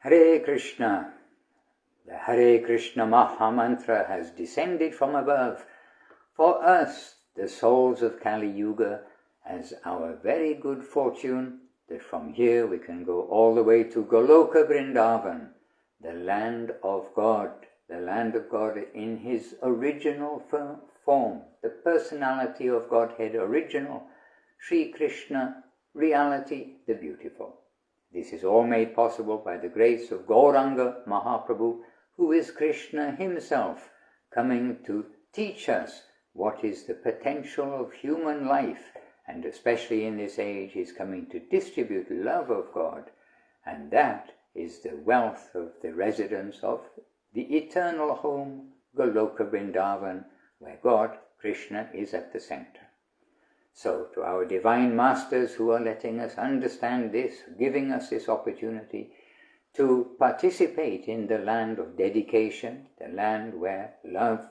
Hare Krishna. The Hare Krishna Maha Mantra has descended from above for us, the souls of Kali Yuga, as our very good fortune that from here we can go all the way to Goloka Vrindavan, the land of God in his original form, the personality of Godhead original, Sri Krishna, reality, the beautiful. This is all made possible by the grace of Gauranga Mahaprabhu, who is Krishna himself, coming to teach us what is the potential of human life, and especially in this age is coming to distribute love of God, and that is the wealth of the residents of the eternal home, Goloka Vrindavan, where God, Krishna, is at the center. So, to our divine masters who are letting us understand this, giving us this opportunity to participate in the land of dedication, the land where love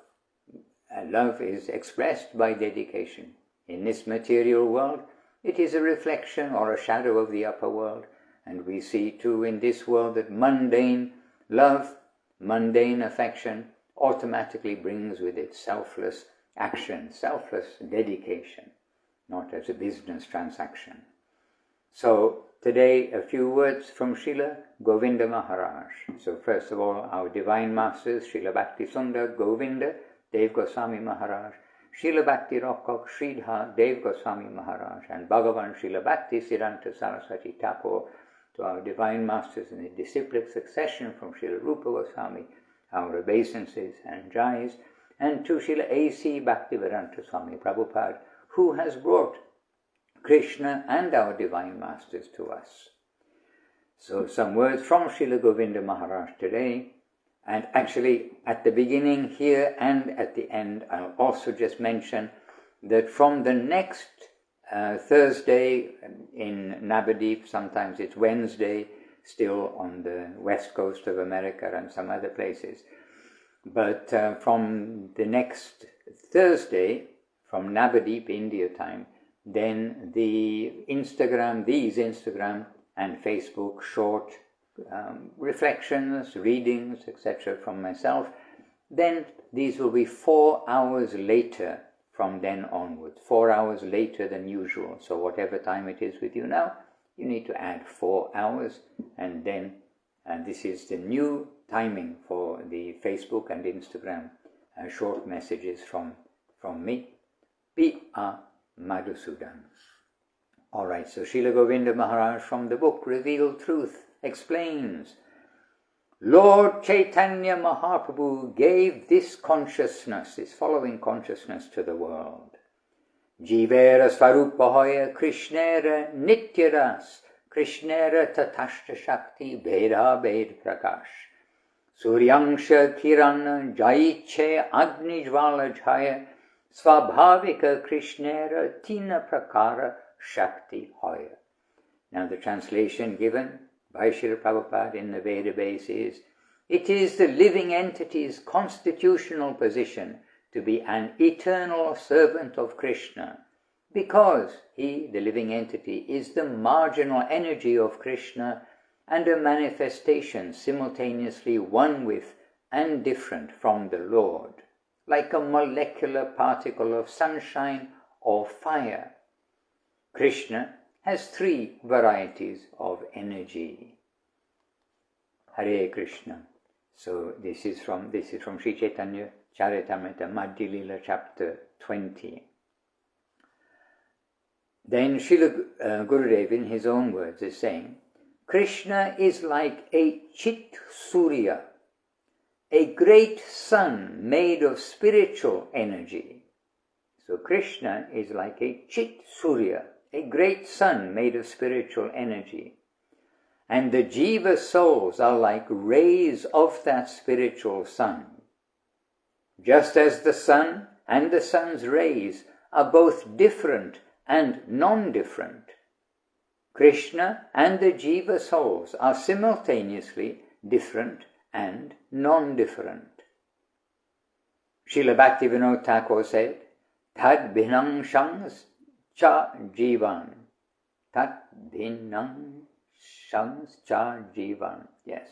is expressed by dedication. In this material world, it is a reflection or a shadow of the upper world, and we see too in this world that mundane love, mundane affection automatically brings with it selfless action, selfless dedication, not as a business transaction. So today a few words from Srila Govinda Maharaj. So first of all, our divine masters, Srila Bhakti Sundar Govinda Dev Goswami Maharaj, Srila Bhakti Rockok Sridhar Dev Goswami Maharaj, and Bhagavan Srila Bhakti Siddhanta Saraswati Thakur, to our divine masters in the disciplic succession from Srila Rupa Goswami, our obeisances and jais, and to Srila A.C. Bhaktivedanta Swami Prabhupada, who has brought Krishna and our divine masters to us. So some words from Srila Govinda Maharaj today, and actually at the beginning here and at the end I'll also just mention that from the next Thursday in Navadip, sometimes it's Wednesday, still on the west coast of America and some other places, but from the next Thursday, from Navadip, India time, then these Instagram and Facebook short reflections, readings, etc. from myself, then these will be 4 hours later from then onwards, 4 hours later than usual. So whatever time it is with you now, you need to add 4 hours, and then this is the new timing for the Facebook and Instagram short messages from me, P.A. Madhusudan. Alright, so Srila Govinda Maharaj from the book Revealed Truth explains, Lord Chaitanya Mahaprabhu gave this consciousness, this following consciousness to the world. Jivera Svarupahaya Krishnera Nityaras, Krishnera Tatashta Shakti Beda Bed Prakash, Suryangsha Kirana Jaiche Agni Jvala Jaya, Svabhavika Krishnera Tina Prakara Shakti Hoya. Now the translation given by Srila Prabhupada in the Veda base is, it is the living entity's constitutional position to be an eternal servant of Krishna, because he, the living entity, is the marginal energy of Krishna and a manifestation simultaneously one with and different from the Lord, like a molecular particle of sunshine or fire. Krishna has 3 varieties of energy. Hare Krishna. So this is from Sri Chaitanya Charitamrita Madhya Lila chapter 20. Then Srila Gurudev in his own words is saying, Krishna is like a Chit Surya, a great sun made of spiritual energy. So Krishna is like a Chit Surya, a great sun made of spiritual energy. And the jiva souls are like rays of that spiritual sun. Just as the sun and the sun's rays are both different and non-different, Krishna and the jiva souls are simultaneously different and non-different. Srila Bhaktivinoda Thakur said, Tad bhinang shans cha jivan, tad bhinang Shanschar Jivan. Yes.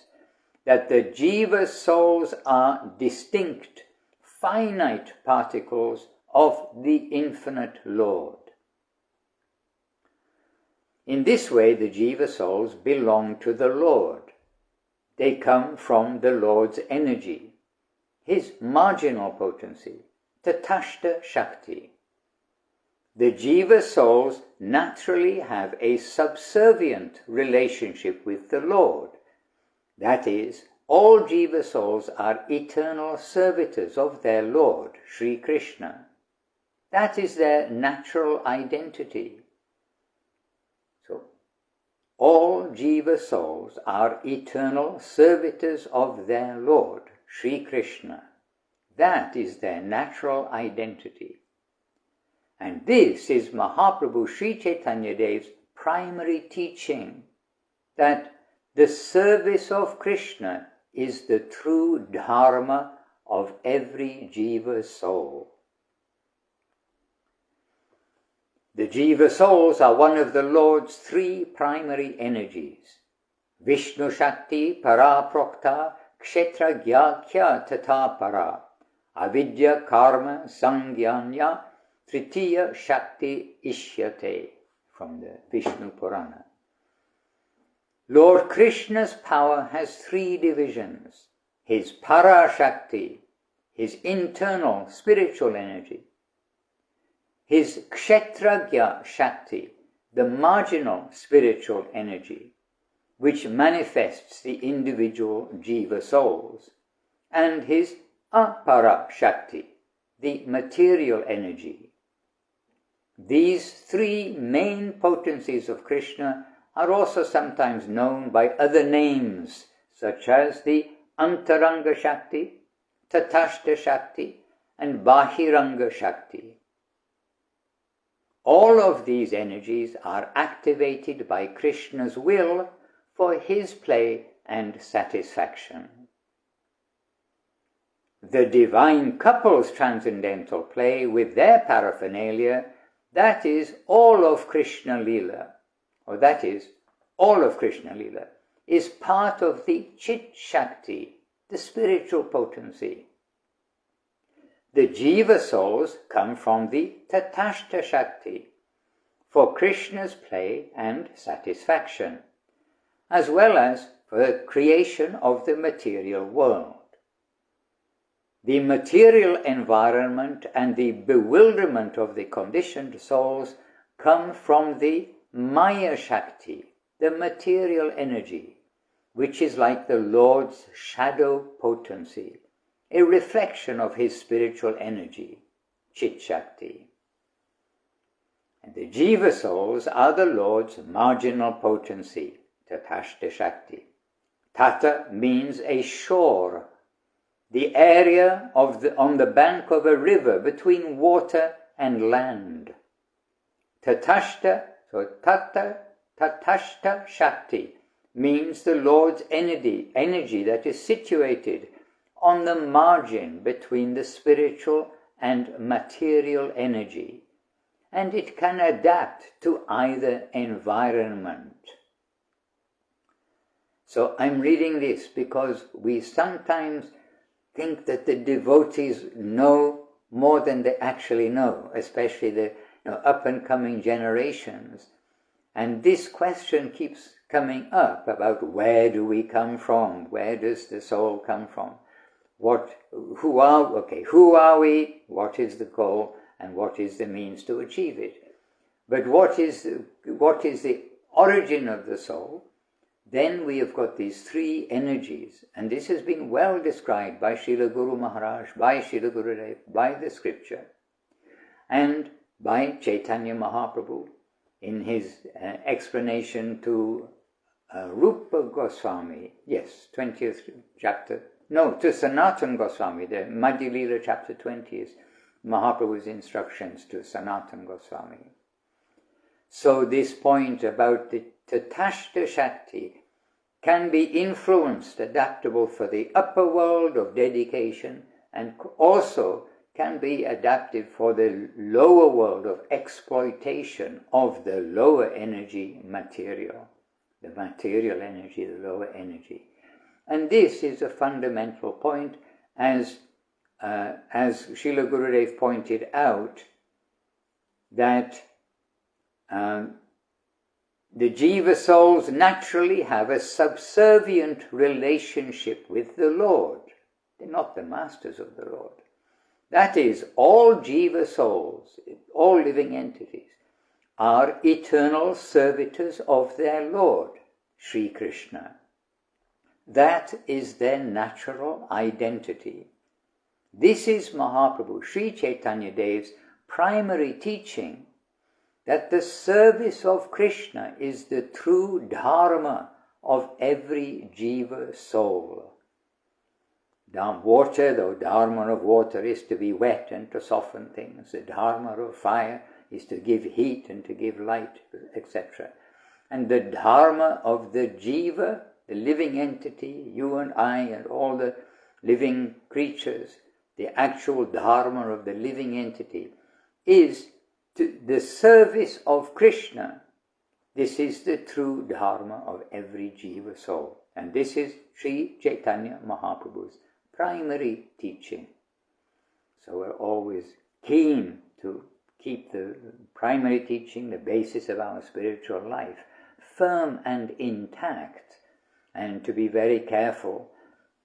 That the jiva souls are distinct, finite particles of the infinite Lord. In this way, the jiva souls belong to the Lord. They come from the Lord's energy, his marginal potency, Tatashta Shakti. The jiva souls naturally have a subservient relationship with the Lord. That is, all jiva souls are eternal servitors of their Lord, Sri Krishna. That is their natural identity. So, all jiva souls are eternal servitors of their Lord, Sri Krishna. That is their natural identity. And this is Mahaprabhu Sri Chaitanya Dev's primary teaching, that the service of Krishna is the true dharma of every jiva soul. The jiva souls are one of the Lord's three primary energies: Vishnu Shakti Para Prokta Kshetra Gyakya Tata Para Avidya Karma Sangyanya Tritiya Shakti Ishyate, from the Vishnu Purana. Lord Krishna's power has three divisions: his Para Shakti, his internal spiritual energy; his Kshetragya Shakti, the marginal spiritual energy, which manifests the individual jiva souls; and his Apara Shakti, the material energy. These three main potencies of Krishna are also sometimes known by other names, such as the Antaranga Shakti, Tatashta Shakti, and Bahiranga Shakti. All of these energies are activated by Krishna's will for his play and satisfaction. The divine couple's transcendental play with their paraphernalia, that is all of Krishna Lila, or that is, all of Krishna Lila, is part of the Chit Shakti, the spiritual potency. The jiva souls come from the Tatashta Shakti, for Krishna's play and satisfaction, as well as for the creation of the material world. The material environment and the bewilderment of the conditioned souls come from the Maya Shakti, the material energy, which is like the Lord's shadow potency, a reflection of his spiritual energy, Chit Shakti. And the jiva souls are the Lord's marginal potency, Tatashta Shakti. Tata means a shore, the area on the bank of a river between water and land. Tatashta, so Tatashta Shakti means the Lord's energy that is situated on the margin between the spiritual and material energy, and it can adapt to either environment. So I'm reading this because we sometimes think that the devotees know more than they actually know, especially the up-and-coming generations. And this question keeps coming up about where do we come from? Where does the soul come from? Who are we? What is the goal? And what is the means to achieve it? But what is the origin of the soul? Then we have got these three energies, and this has been well described by Srila Guru Maharaj, by Srila Gurudev, by the scripture, and by Chaitanya Mahaprabhu in his explanation to Rupa Goswami, 20th chapter, to Sanatan Goswami, the Madhya Lila chapter 20 is Mahaprabhu's instructions to Sanatan Goswami. So this point about the Tatashta Shakti can be influenced, adaptable for the upper world of dedication, and also can be adapted for the lower world of exploitation of the lower energy material. the material energy, the lower energy. And this is a fundamental point, as Srila Gurudev pointed out, that the jiva souls naturally have a subservient relationship with the Lord. They're not the masters of the Lord. That is, all jiva souls, all living entities, are eternal servitors of their Lord, Sri Krishna. That is their natural identity. This is Mahaprabhu, Sri Chaitanya Dev's primary teaching, that the service of Krishna is the true dharma of every jiva soul. Water, the dharma of water is to be wet and to soften things. The dharma of fire is to give heat and to give light, etc. And the dharma of the jiva, the living entity, you and I and all the living creatures, the actual dharma of the living entity is the service of Krishna. This is the true dharma of every jiva soul. And this is Sri Chaitanya Mahaprabhu's primary teaching. So we're always keen to keep the primary teaching, the basis of our spiritual life, firm and intact, and to be very careful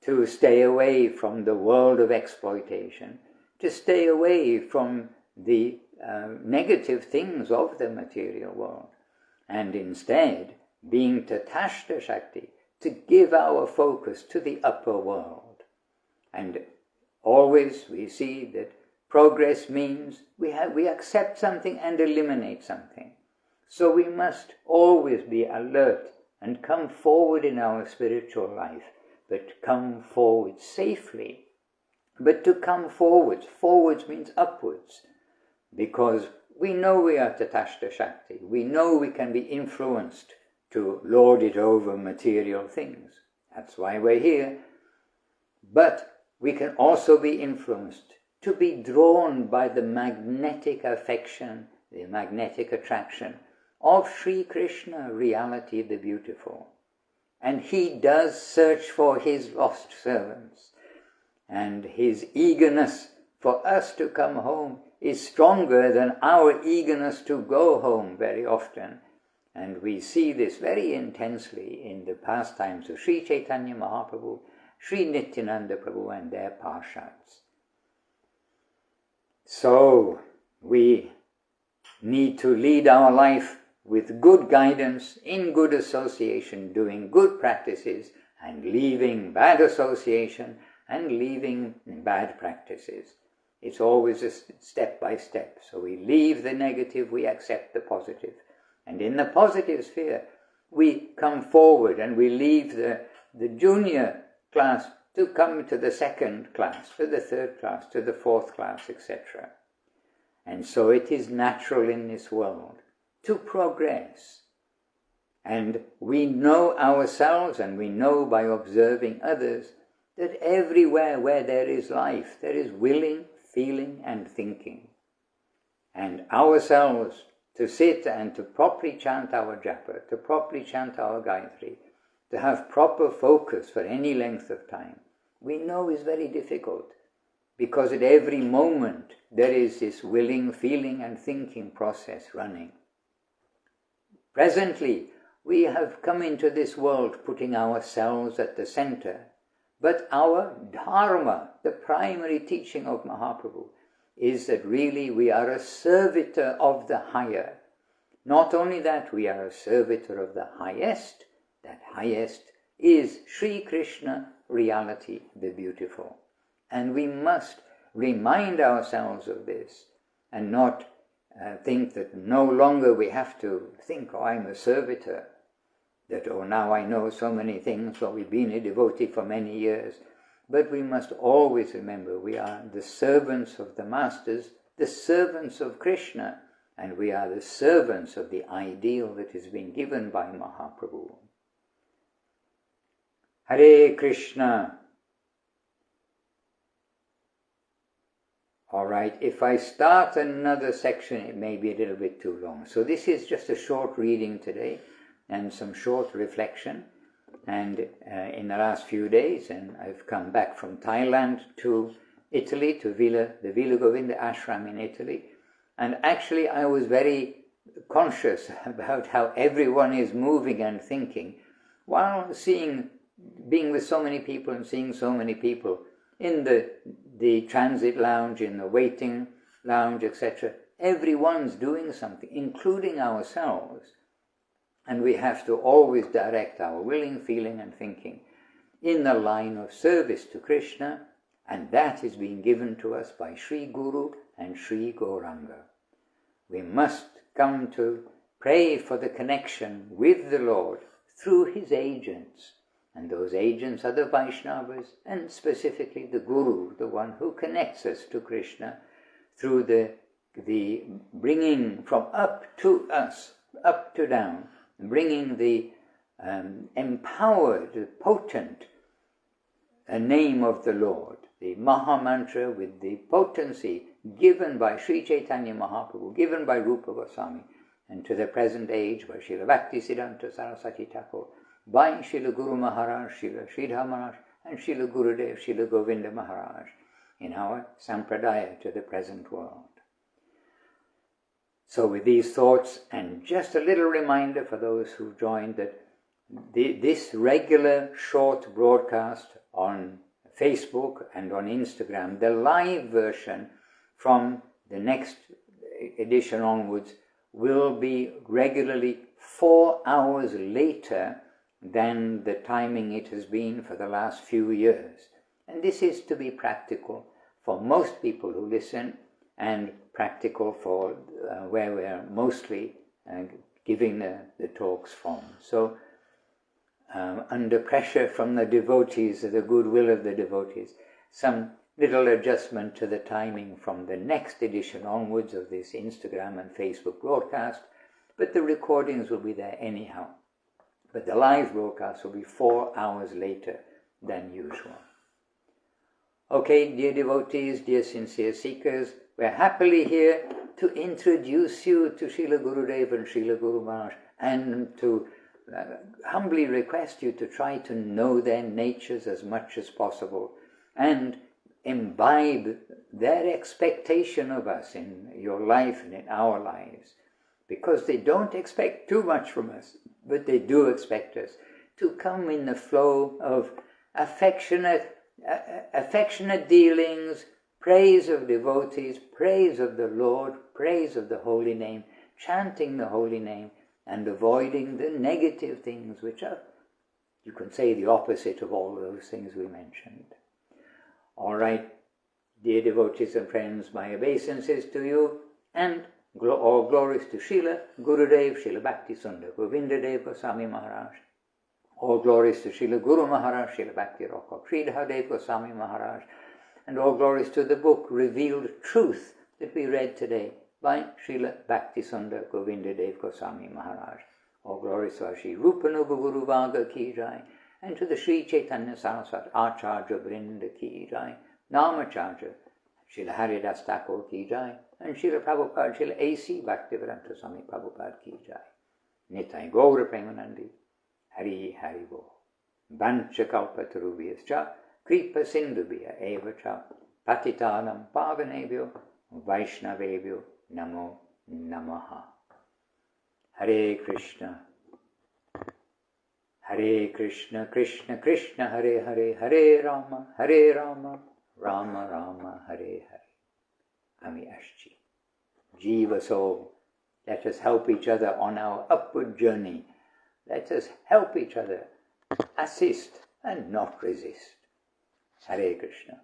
to stay away from the world of exploitation, to stay away from the negative things of the material world, and instead, being Tatashta Shakti, to give our focus to the upper world. And always we see that progress means we accept something and eliminate something. So we must always be alert and come forward in our spiritual life, but come forward safely. But to come forwards means upwards, because we know we are Tatashta Shakti. We know we can be influenced to lord it over material things. That's why we're here. But we can also be influenced to be drawn by the magnetic affection, the magnetic attraction of Sri Krishna, reality the beautiful. And he does search for his lost servants. And his eagerness for us to come home is stronger than our eagerness to go home very often. And we see this very intensely in the pastimes of Sri Chaitanya Mahaprabhu, Sri Nityananda Prabhu and their parshads. So we need to lead our life with good guidance, in good association, doing good practices, and leaving bad association and leaving bad practices. It's always a step by step. So we leave the negative, we accept the positive. And in the positive sphere, we come forward and we leave the junior class to come to the second class, to the third class, to the fourth class, etc. And so it is natural in this world to progress. And we know ourselves, and we know by observing others, that everywhere where there is life, there is willing, feeling and thinking. And ourselves to sit and to properly chant our japa, to properly chant our Gayatri, to have proper focus for any length of time, we know is very difficult, because at every moment there is this willing, feeling and thinking process running. Presently, we have come into this world putting ourselves at the center, but our dharma, the primary teaching of Mahaprabhu, is that really we are a servitor of the higher. Not only that, we are a servitor of the highest. That highest is Sri Krishna, reality, the beautiful. And we must remind ourselves of this and not think that no longer we have to think, oh, I'm a servitor, that, oh, now I know so many things, or we've been a devotee for many years. But we must always remember we are the servants of the masters, the servants of Krishna, and we are the servants of the ideal that has been given by Mahaprabhu. Hare Krishna. All right, if I start another section, it may be a little bit too long. So this is just a short reading today, and some short reflection. And in the last few days, and I've come back from Thailand to Italy, to the Villa Govinda ashram in Italy. And actually I was very conscious about how everyone is moving and thinking, while being with so many people and seeing so many people in the transit lounge, in the waiting lounge, etc. Everyone's doing something, including ourselves. And we have to always direct our willing, feeling and thinking in the line of service to Krishna, and that is being given to us by Sri Guru and Sri Gauranga. We must come to pray for the connection with the Lord through his agents. And those agents are the Vaishnavas, and specifically the Guru, the one who connects us to Krishna through the bringing from up to us, up to down, bringing the empowered, potent name of the Lord, the Maha Mantra with the potency given by Sri Chaitanya Mahaprabhu, given by Rupa Goswami, and to the present age by Srila Bhaktisiddhanta Saraswati Thakur, by Srila Guru Maharaj, Srila Sridhar Maharaj, and Srila Gurudev, Srila Govinda Maharaj, in our Sampradaya to the present world. So with these thoughts, and just a little reminder for those who joined that this regular short broadcast on Facebook and on Instagram, the live version from the next edition onwards, will be regularly 4 hours later than the timing it has been for the last few years. And this is to be practical for most people who listen, and practical for where we are mostly giving the talks from. So under pressure from the devotees, the goodwill of the devotees, some little adjustment to the timing from the next edition onwards of this Instagram and Facebook broadcast, but the recordings will be there anyhow. But the live broadcast will be 4 hours later than usual. Okay, dear devotees, dear sincere seekers, we're happily here to introduce you to Srila Gurudev and Srila Guru Maharaj, and to humbly request you to try to know their natures as much as possible and imbibe their expectation of us in your life and in our lives, because they don't expect too much from us, but they do expect us to come in the flow of affectionate dealings, praise of devotees, praise of the Lord, praise of the holy name, chanting the holy name, and avoiding the negative things which are, you can say, the opposite of all those things we mentioned. All right, dear devotees and friends, my obeisances to you, and all glories to Srila Gurudev, Srila Bhaktisundar Govinda Dev Goswami Maharaj. All glories to Srila Guru Maharaj, Srila Bhakti Rock Sridhar Dev Goswami Maharaj, and all glories to the book Revealed Truth that we read today by Srila Bhaktisundar Govinda Dev Goswami Maharaj. All glories to our Sri Rupanuga Guru Vaga Ki Jai, and to the Sri Chaitanya Saraswat Acharya Vrinda Ki Jai, Namacharya Srila Haridas Thakur Ki Jai, and Srila Prabhupada, Srila A.C. Bhaktivedanta Swami Prabhupada Ki Jai. Nitai Gaura Premanandi, Hari Hari Bo. Vancha Kalpatarubhyascha, Kripa Sindhubhya Eva Cha, Patitanam Pavanebhyo, Vaishnavebhyo Namo Namaha. Hare Krishna, Krishna Krishna, Hare Hare, Hare Rama, Rama Rama, Hare Hare. Ami Ashchi. Jiva soul, let us help each other on our upward journey. Let us help each other, assist and not resist. Hare Krishna.